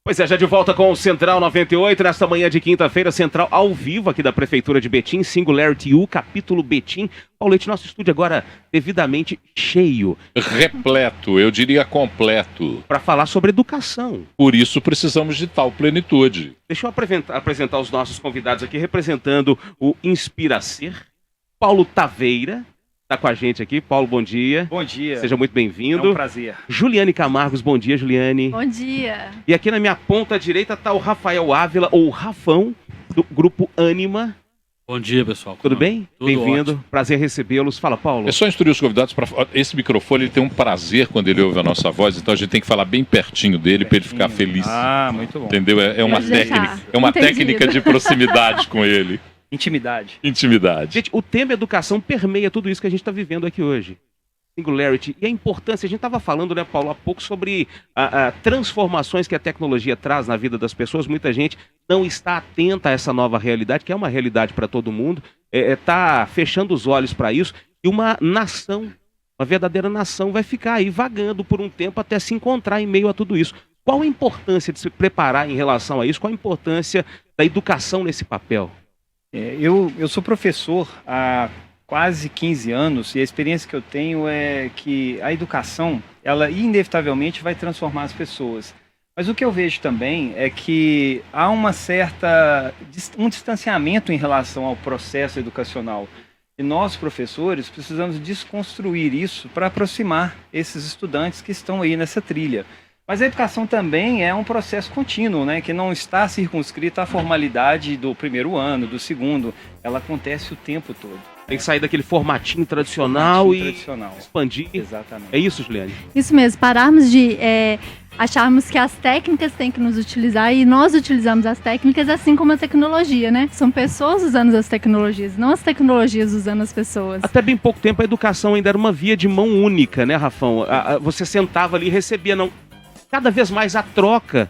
Pois é, já de volta com o Central 98, nesta manhã de quinta-feira, Central ao vivo aqui da Prefeitura de Betim, Singularity U, capítulo Betim. Paulete, nosso estúdio agora devidamente cheio. Repleto, eu diria completo. Para falar sobre educação. Por isso precisamos de tal plenitude. Deixa eu apresentar os nossos convidados aqui, representando o Inspiracer, Paulo Taveira. Está com a gente aqui. Paulo, bom dia. Bom dia. Seja muito bem-vindo. É um prazer. Juliane Camargos, bom dia, Juliane. Bom dia. E aqui na minha ponta direita está o Rafael Ávila, ou Rafão, do Grupo Ânima. Bom dia, pessoal. Tudo bem? Tudo Bem-vindo. ótimo. Prazer recebê-los. Fala, Paulo. É só instruir os convidados para... Esse microfone ele tem um prazer quando ele ouve a nossa voz, então a gente tem que falar bem pertinho dele para ele ficar feliz. Ah, muito bom. Entendeu? É uma Pode deixar. técnica. É uma Entendido. técnica de proximidade com ele. Intimidade. Intimidade. Gente, o tema educação permeia tudo isso que a gente está vivendo aqui hoje. Singularity. E a importância, a gente estava falando, né, Paulo, há pouco sobre transformações que a tecnologia traz na vida das pessoas. Muita gente não está atenta a essa nova realidade, que é uma realidade para todo mundo, está fechando os olhos para isso. E uma nação, uma verdadeira nação, vai ficar aí vagando por um tempo até se encontrar em meio a tudo isso. Qual a importância de se preparar em relação a isso? Qual a importância da educação nesse papel? Eu sou professor há quase 15 anos e a experiência que eu tenho é que a educação, ela inevitavelmente vai transformar as pessoas. Mas o que eu vejo também é que há um distanciamento em relação ao processo educacional. E nós, professores, precisamos desconstruir isso para aproximar esses estudantes que estão aí nessa trilha. Mas a educação também é um processo contínuo, né, que não está circunscrita à formalidade do primeiro ano, do segundo. Ela acontece o tempo todo. Tem que sair daquele formatinho tradicional e expandir. Exatamente. É isso, Juliane? Isso mesmo, pararmos de acharmos que as técnicas têm que nos utilizar e nós utilizamos as técnicas assim como a tecnologia, né? São pessoas usando as tecnologias, não as tecnologias usando as pessoas. Até bem pouco tempo a educação ainda era uma via de mão única, né, Rafão? Você sentava ali e recebia, não. Cada vez mais a troca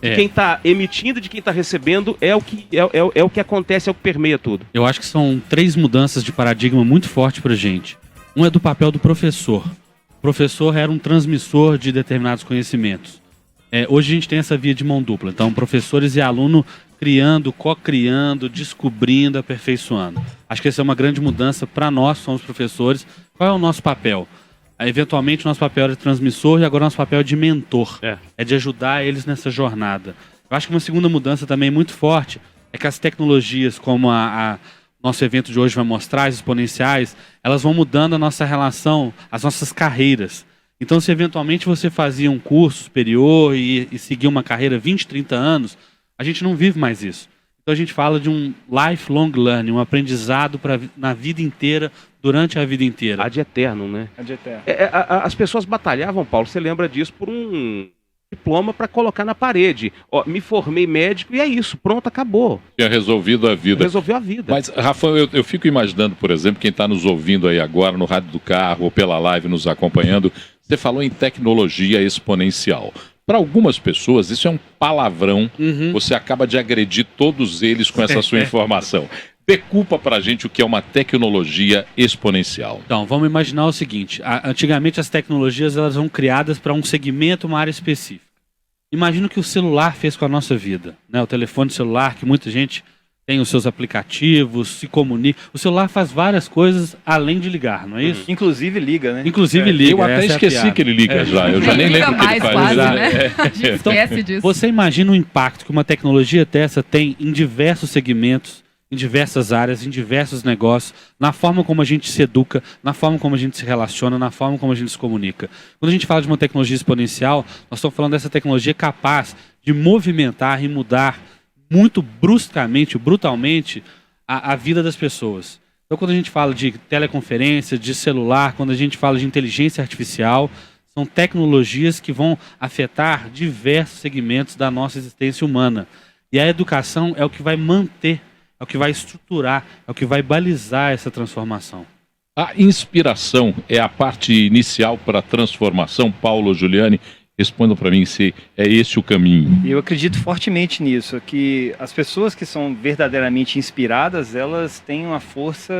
de quem está emitindo, de quem está recebendo, é o que acontece, é o que permeia tudo. Eu acho que são 3 mudanças de paradigma muito fortes pra gente. Um é do papel do professor. O professor era um transmissor de determinados conhecimentos. Hoje a gente tem essa via de mão dupla. Então, professores e aluno criando, co-criando, descobrindo, aperfeiçoando. Acho que essa é uma grande mudança para nós, somos professores. Qual é o nosso papel? Eventualmente o nosso papel era de transmissor e agora o nosso papel é de mentor. É de ajudar eles nessa jornada. Eu acho que uma segunda mudança também muito forte é que as tecnologias, como nosso evento de hoje vai mostrar, as exponenciais, elas vão mudando a nossa relação, as nossas carreiras. Então, se eventualmente você fazia um curso superior e seguia uma carreira 20, 30 anos, a gente não vive mais isso. Então a gente fala de um lifelong learning, um aprendizado na vida inteira, durante a vida inteira. Ad eterno, né? Ad eterno. As pessoas batalhavam, Paulo, você lembra disso, por um diploma para colocar na parede. Ó, me formei médico e é isso, pronto, acabou. Tinha resolvido a vida. Resolveu a vida. Mas, Rafael, eu fico imaginando, por exemplo, quem está nos ouvindo aí agora, no rádio do carro ou pela live nos acompanhando, você falou em tecnologia exponencial. Para algumas pessoas, isso é um palavrão. Você acaba de agredir todos eles com essa sua informação. Decupa para a gente o que é uma tecnologia exponencial. Então, vamos imaginar o seguinte. Antigamente, as tecnologias elas são criadas para um segmento, uma área específica. Imagina o que o celular fez com a nossa vida, né? O telefone celular, que muita gente tem os seus aplicativos, se comunica. O celular faz várias coisas além de ligar, não é isso? Inclusive liga, né? Inclusive liga. Eu até esqueci que ele liga já. Eu já nem lembro o que ele faz. Quase, né? A gente esquece disso. Você imagina o impacto que uma tecnologia dessa tem em diversos segmentos, em diversas áreas, em diversos negócios, na forma como a gente se educa, na forma como a gente se relaciona, na forma como a gente se comunica. Quando a gente fala de uma tecnologia exponencial, nós estamos falando dessa tecnologia capaz de movimentar e mudar muito bruscamente, brutalmente, a vida das pessoas. Então, quando a gente fala de teleconferência, de celular, quando a gente fala de inteligência artificial, são tecnologias que vão afetar diversos segmentos da nossa existência humana. E a educação é o que vai manter, é o que vai estruturar, é o que vai balizar essa transformação. A inspiração é a parte inicial para a transformação, Paulo, Juliane. Respondam para mim se é esse o caminho. Eu acredito fortemente nisso, que as pessoas que são verdadeiramente inspiradas, elas têm uma força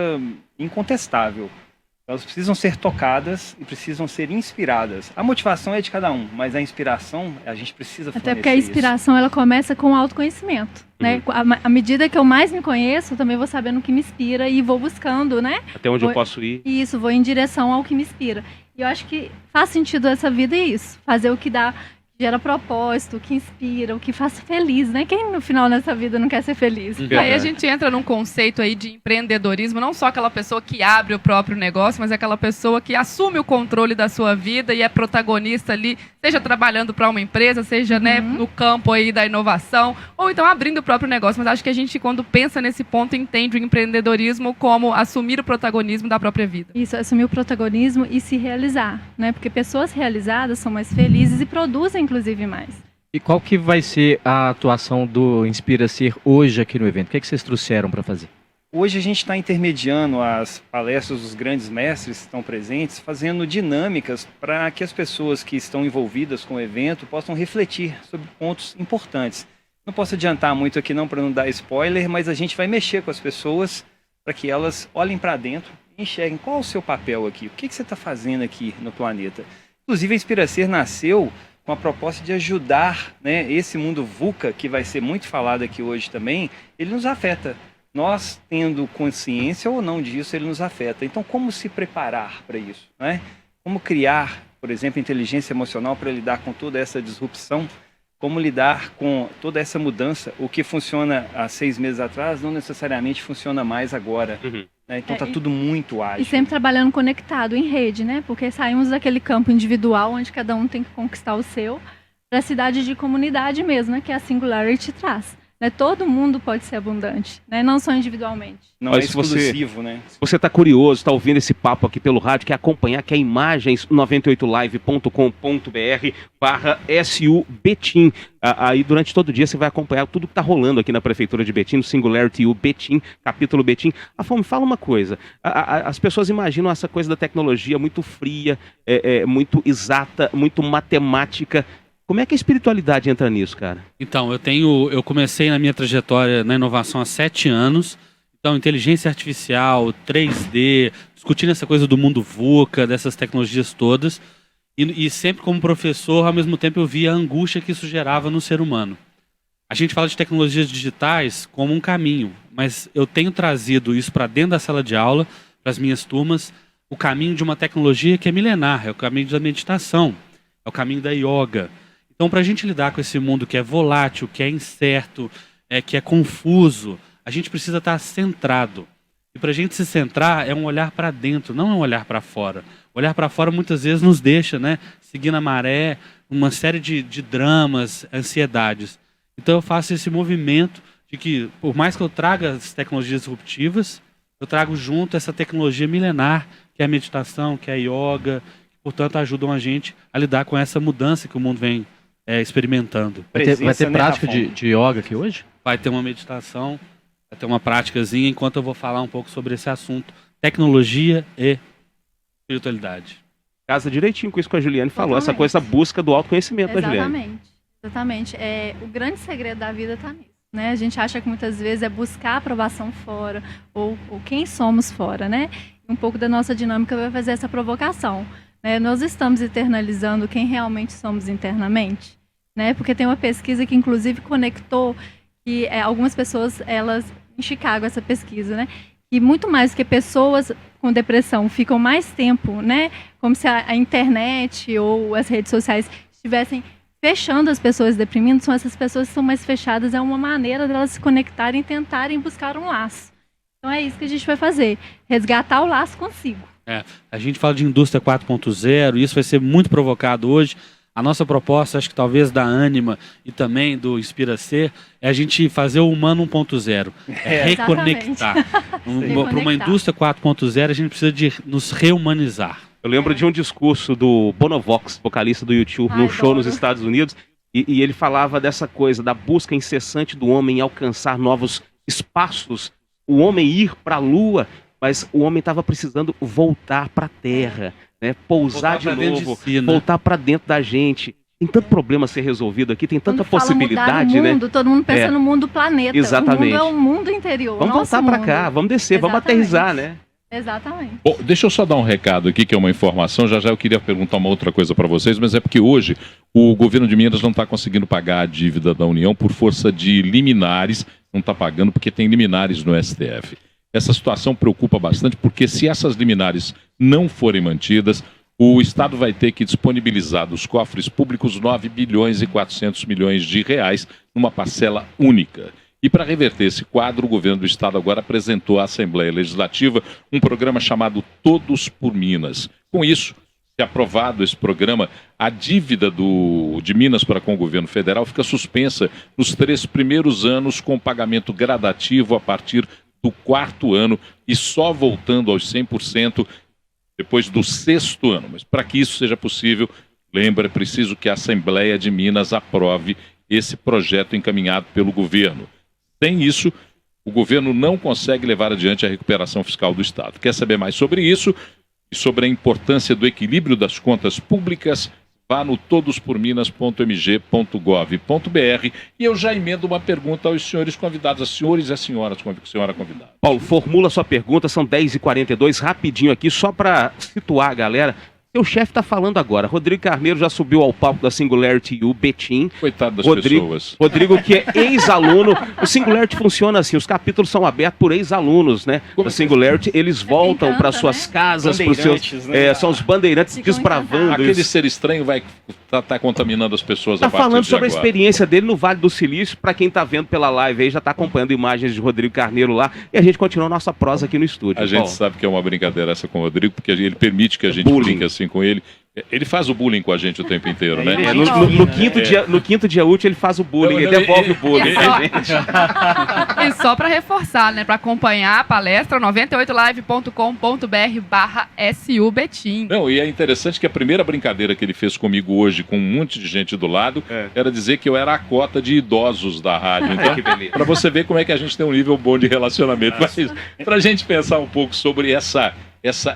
incontestável. Elas precisam ser tocadas e precisam ser inspiradas. A motivação é de cada um, mas a inspiração, a gente precisa fornecer. Até porque a inspiração, ela começa com o autoconhecimento, né? À medida que eu mais me conheço, eu também vou sabendo o que me inspira e vou buscando, né? Até onde eu posso ir. Isso, vou em direção ao que me inspira. E eu acho que faz sentido essa vida isso, fazer o que dá, gera propósito, o que inspira, o que faz feliz, né? Quem no final nessa vida não quer ser feliz? Aí a gente entra num conceito aí de empreendedorismo, não só aquela pessoa que abre o próprio negócio, mas aquela pessoa que assume o controle da sua vida e é protagonista ali, seja trabalhando para uma empresa, seja né, no campo aí da inovação, ou então abrindo o próprio negócio. Mas acho que a gente, quando pensa nesse ponto, entende o empreendedorismo como assumir o protagonismo da própria vida. Isso, assumir o protagonismo e se realizar, né? Porque pessoas realizadas são mais felizes e produzem inclusive mais. E qual que vai ser a atuação do Inspira Ser hoje aqui no evento? O que vocês trouxeram para fazer? Hoje a gente está intermediando as palestras dos grandes mestres que estão presentes, fazendo dinâmicas para que as pessoas que estão envolvidas com o evento possam refletir sobre pontos importantes. Não posso adiantar muito aqui não para não dar spoiler, mas a gente vai mexer com as pessoas para que elas olhem para dentro e enxerguem qual é o seu papel aqui, o que você está fazendo aqui no planeta. Inclusive a Inspira Ser nasceu com a proposta de ajudar, né, esse mundo VUCA, que vai ser muito falado aqui hoje também, ele nos afeta. Nós, tendo consciência ou não disso, ele nos afeta. Então, como se preparar para isso? Né? Como criar, por exemplo, inteligência emocional para lidar com toda essa disrupção? Como lidar com toda essa mudança? O que funciona há 6 meses atrás não necessariamente funciona mais agora. Né? Então, está tudo muito ágil. E sempre trabalhando conectado, em rede, né? Porque saímos daquele campo individual, onde cada um tem que conquistar o seu, para a cidade de comunidade mesmo, né? Que a Singularity traz. Né? Todo mundo pode ser abundante, né? Não só individualmente. Não é exclusivo, né? Se você está curioso, está ouvindo esse papo aqui pelo rádio, quer acompanhar, quer imagens, 98live.com.br/SU Betim. Aí durante todo o dia você vai acompanhar tudo que está rolando aqui na Prefeitura de Betim, no Singularity U Betim, capítulo Betim. Me fala uma coisa, as pessoas imaginam essa coisa da tecnologia muito fria, muito exata, muito matemática. Como é que a espiritualidade entra nisso, cara? Então, eu comecei na minha trajetória na inovação há 7 anos. Então, inteligência artificial, 3D, discutindo essa coisa do mundo VUCA, dessas tecnologias todas. E sempre como professor, ao mesmo tempo eu via a angústia que isso gerava no ser humano. A gente fala de tecnologias digitais como um caminho, mas eu tenho trazido isso para dentro da sala de aula, para as minhas turmas, o caminho de uma tecnologia que é milenar, é o caminho da meditação, é o caminho da yoga. Então, para a gente lidar com esse mundo que é volátil, que é incerto, que é confuso, a gente precisa estar centrado. E para a gente se centrar é um olhar para dentro, não é um olhar para fora. O olhar para fora muitas vezes nos deixa, né, seguindo a maré, uma série de dramas, ansiedades. Então eu faço esse movimento de que, por mais que eu traga as tecnologias disruptivas, eu trago junto essa tecnologia milenar, que é a meditação, que é a yoga, que, portanto, ajudam a gente a lidar com essa mudança que o mundo vem experimentando. Vai ter prática de yoga aqui hoje? Vai ter uma meditação, vai ter uma práticazinha, enquanto eu vou falar um pouco sobre esse assunto, tecnologia e espiritualidade. Casa direitinho com isso que a Juliane falou, essa coisa, essa busca do autoconhecimento da Juliane. Exatamente. O grande segredo da vida está nisso. Né? A gente acha que muitas vezes é buscar aprovação fora, ou quem somos fora, né? Um pouco da nossa dinâmica vai fazer essa provocação. Né? Nós estamos internalizando quem realmente somos internamente. Né? Porque tem uma pesquisa que inclusive conectou que algumas pessoas, elas em Chicago, essa pesquisa, né? E muito mais que pessoas com depressão ficam mais tempo, né? Como se a internet ou as redes sociais estivessem fechando as pessoas deprimindo, são essas pessoas que são mais fechadas, é uma maneira delas se conectarem e tentarem buscar um laço. Então é isso que a gente vai fazer, resgatar o laço consigo. A gente fala de indústria 4.0, isso vai ser muito provocado hoje. A nossa proposta, acho que talvez da Ânima e também do Inspira Ser, é a gente fazer o humano 1.0. Reconectar. Para uma indústria 4.0, a gente precisa de nos reumanizar. Eu lembro de um discurso do Bonovox, vocalista do YouTube, num show nos Estados Unidos, e ele falava dessa coisa, da busca incessante do homem em alcançar novos espaços, o homem ir para a Lua, mas o homem estava precisando voltar para a Terra, né? Pousar de novo, voltar para dentro da gente. Tem tanto problema a ser resolvido aqui, tem tanta possibilidade, mudar o mundo, né? Todo mundo pensa no mundo do planeta. Exatamente. O mundo é o mundo interior. Vamos voltar para cá, vamos descer, vamos aterrissar, né? Exatamente. Bom, deixa eu só dar um recado aqui, que é uma informação. Já eu queria perguntar uma outra coisa para vocês, mas é porque hoje o governo de Minas não está conseguindo pagar a dívida da União por força de liminares. Não está pagando porque tem liminares no STF. Essa situação preocupa bastante, porque se essas liminares não forem mantidas, o Estado vai ter que disponibilizar dos cofres públicos 9 bilhões e 400 milhões de reais numa parcela única. E para reverter esse quadro, o governo do Estado agora apresentou à Assembleia Legislativa um programa chamado Todos por Minas. Com isso, se aprovado esse programa, a dívida de Minas para com o governo federal fica suspensa nos 3 primeiros anos, com pagamento gradativo a partir do 4º ano e só voltando aos 100% depois do 6º ano. Mas para que isso seja possível, lembra, é preciso que a Assembleia de Minas aprove esse projeto encaminhado pelo governo. Sem isso, o governo não consegue levar adiante a recuperação fiscal do Estado. Quer saber mais sobre isso e sobre a importância do equilíbrio das contas públicas? Vá no todosporminas.mg.gov.br e eu já emendo uma pergunta aos senhores convidados, aos senhores e às senhoras convidadas. Paulo, formula sua pergunta, são 10h42, rapidinho aqui, só para situar a galera. Seu chefe está falando agora. Rodrigo Carneiro já subiu ao palco da Singularity U, Betim. Coitado das pessoas. Rodrigo, que é ex-aluno. O Singularity funciona assim, os capítulos são abertos por ex-alunos, né? Da Singularity, eles voltam para suas casas, para os seus... né? São os bandeirantes desbravando. Aquele ser estranho vai tá contaminando as pessoas a Tá partir falando de sobre a agora. experiência dele no Vale do Silício. Para quem tá vendo pela live aí, já tá acompanhando imagens de Rodrigo Carneiro lá. E a gente continua a nossa prosa aqui no estúdio. A gente Paulo. sabe que é uma brincadeira essa com o Rodrigo, porque ele permite que a gente brinque assim com ele. Ele faz o bullying com a gente o tempo inteiro, né? No quinto dia útil ele faz o bullying, ele devolve o bullying. E só para reforçar, né? Para acompanhar a palestra, 98live.com.br/SUBetim. Não, e é interessante que a primeira brincadeira que ele fez comigo hoje, com um monte de gente do lado, era dizer que eu era a cota de idosos da rádio. Então, para você ver como é que a gente tem um nível bom de relacionamento. Mas para a gente pensar um pouco sobre essa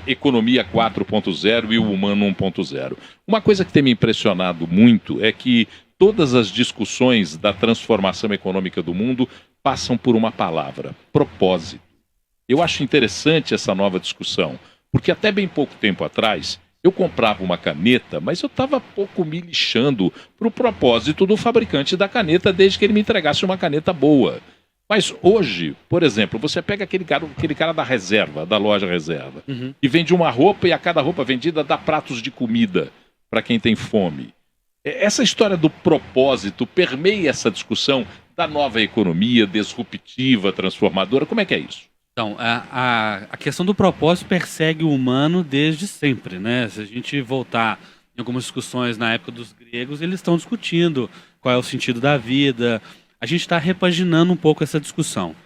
economia 4.0 e o humano 1.0. Uma coisa que tem me impressionado muito é que todas as discussões da transformação econômica do mundo passam por uma palavra: propósito. Eu acho interessante essa nova discussão, porque até bem pouco tempo atrás eu comprava uma caneta, mas eu estava pouco me lixando para o propósito do fabricante da caneta, desde que ele me entregasse uma caneta boa. Mas hoje, por exemplo, você pega aquele cara da reserva, da loja reserva, e vende uma roupa e a cada roupa vendida dá pratos de comida para quem tem fome. Essa história do propósito permeia essa discussão da nova economia disruptiva, transformadora. Como é que é isso? Então, a questão do propósito persegue o humano desde sempre, né? Se a gente voltar em algumas discussões na época dos gregos, eles estão discutindo qual é o sentido da vida. A gente está repaginando um pouco essa discussão.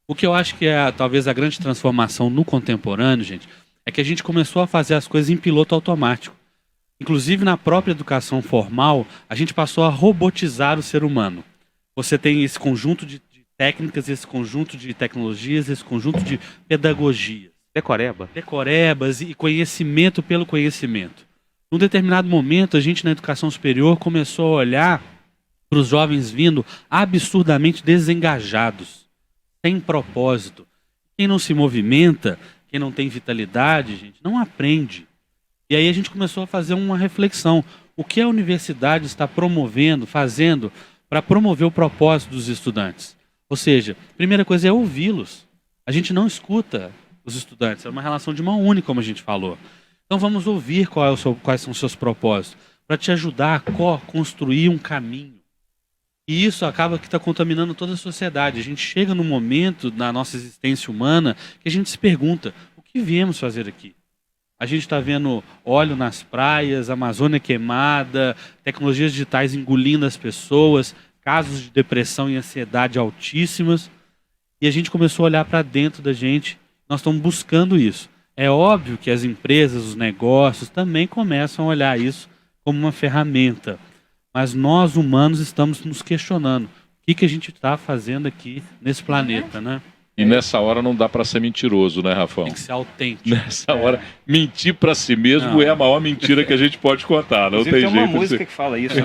O que eu acho que é talvez a grande transformação no contemporâneo, gente, é que a gente começou a fazer as coisas em piloto automático. Inclusive na própria educação formal, a gente passou a robotizar o ser humano. Você tem esse conjunto de técnicas, esse conjunto de tecnologias, esse conjunto de pedagogias. Decorebas e conhecimento pelo conhecimento. Num determinado momento, a gente na educação superior começou a olhar para os jovens vindo absurdamente desengajados, sem propósito. Quem não se movimenta, quem não tem vitalidade, gente, não aprende. E aí a gente começou a fazer uma reflexão. O que a universidade está promovendo, fazendo para promover o propósito dos estudantes? Ou seja, a primeira coisa é ouvi-los. A gente não escuta os estudantes, é uma relação de mão única, como a gente falou. Então vamos ouvir quais são os seus propósitos, para te ajudar a construir um caminho. E isso acaba que está contaminando toda a sociedade. A gente chega num momento na nossa existência humana que a gente se pergunta: o que viemos fazer aqui? A gente está vendo óleo nas praias, Amazônia queimada, tecnologias digitais engolindo as pessoas, casos de depressão e ansiedade altíssimas. E a gente começou a olhar para dentro da gente. Nós estamos buscando isso. É óbvio que as empresas, os negócios também começam a olhar isso como uma ferramenta. Mas nós, humanos, estamos nos questionando o que a gente está fazendo aqui nesse planeta, né? E nessa hora não dá para ser mentiroso, né, Rafão? Tem que ser autêntico. Nessa hora, mentir para si mesmo Não. é a maior mentira que a gente pode contar. Não Inclusive, tem tem uma jeito. música que fala isso, né?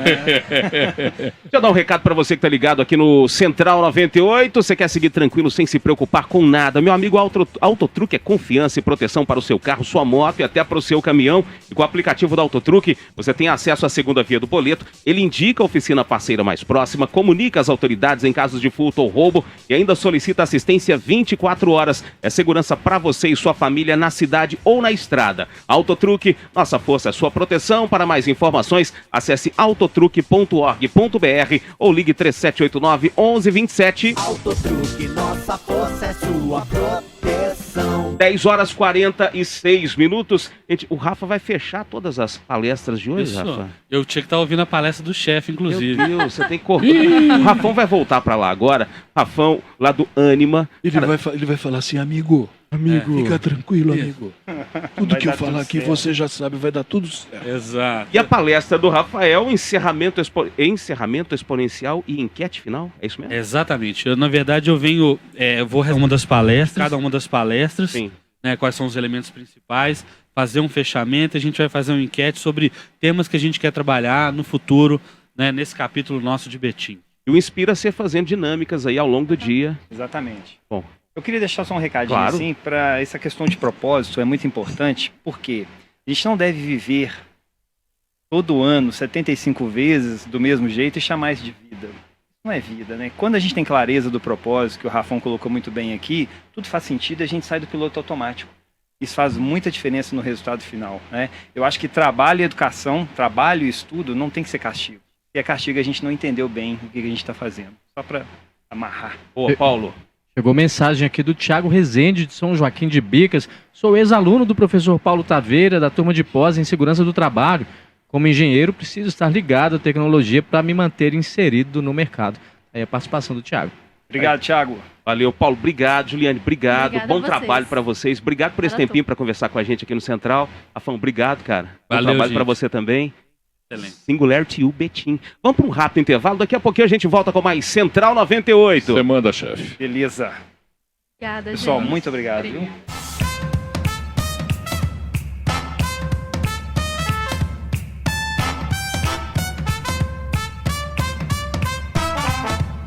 Deixa eu dar um recado pra você que tá ligado aqui no Central 98. Você quer seguir tranquilo sem se preocupar com nada? Meu amigo, Autotruque é confiança e proteção para o seu carro, sua moto e até para o seu caminhão. E com o aplicativo da Autotruque, você tem acesso à segunda via do boleto. Ele indica a oficina parceira mais próxima, comunica às autoridades em casos de furto ou roubo e ainda solicita assistência 24 horas. É segurança para você e sua família na cidade ou na estrada. Autotruque, nossa força é sua proteção. Para mais informações, acesse autotruque.org.br ou ligue 3789-1127. Autotruque, nossa força é sua proteção. 10h46. Gente, o Rafa vai fechar todas as palestras de hoje, Isso. Rafa? Eu tinha que estar ouvindo a palestra do chefe, inclusive. Meu Deus, você tem que cortar. O Rafão vai voltar pra lá agora. Rafão, lá do Ânima. Ele vai falar assim, amigo, fica tranquilo, amigo. Tudo Vai que eu dar falar tudo aqui certo. você já sabe, vai dar tudo certo. Exato. E a palestra do Rafael, encerramento exponencial e enquete final? É isso mesmo? Exatamente. Na verdade, eu venho, eu vou uma das palestras, cada uma das palestras, Sim. né, quais são os elementos principais, fazer um fechamento, a gente vai fazer uma enquete sobre temas que a gente quer trabalhar no futuro, né, nesse capítulo nosso de Betim. E o Inspira-se fazendo dinâmicas aí ao longo do dia. Exatamente. Bom. Eu queria deixar só um recadinho Claro. assim, para essa questão de propósito, é muito importante, porque a gente não deve viver todo ano 75 vezes do mesmo jeito e chamar isso de vida. Não é vida, né? Quando a gente tem clareza do propósito, que o Rafão colocou muito bem aqui, tudo faz sentido e a gente sai do piloto automático. Isso faz muita diferença no resultado final, né? Eu acho que trabalho e educação, trabalho e estudo não tem que ser castigo. Se é castigo, a gente não entendeu bem o que a gente está fazendo. Só para amarrar. Boa, Paulo. Chegou mensagem aqui do Thiago Rezende, de São Joaquim de Bicas. Sou ex-aluno do professor Paulo Taveira, da turma de pós em segurança do trabalho. Como engenheiro, preciso estar ligado à tecnologia para me manter inserido no mercado. Aí a participação do Thiago. Obrigado, Thiago. Valeu, Paulo. Obrigado, Juliane. Obrigado. Obrigada Bom a vocês. trabalho pra vocês. Obrigado por esse Para tempinho pra conversar com a gente aqui no Central. Rafão, obrigado, cara. Bom Valeu, trabalho gente. pra você também. Excelente. Singularity U Betim. Vamos para um rápido intervalo. Daqui a pouquinho a gente volta com mais Central 98. Você manda, chefe. Beleza. Obrigada, Pessoal, gente. muito obrigado. Viu? Obrigada.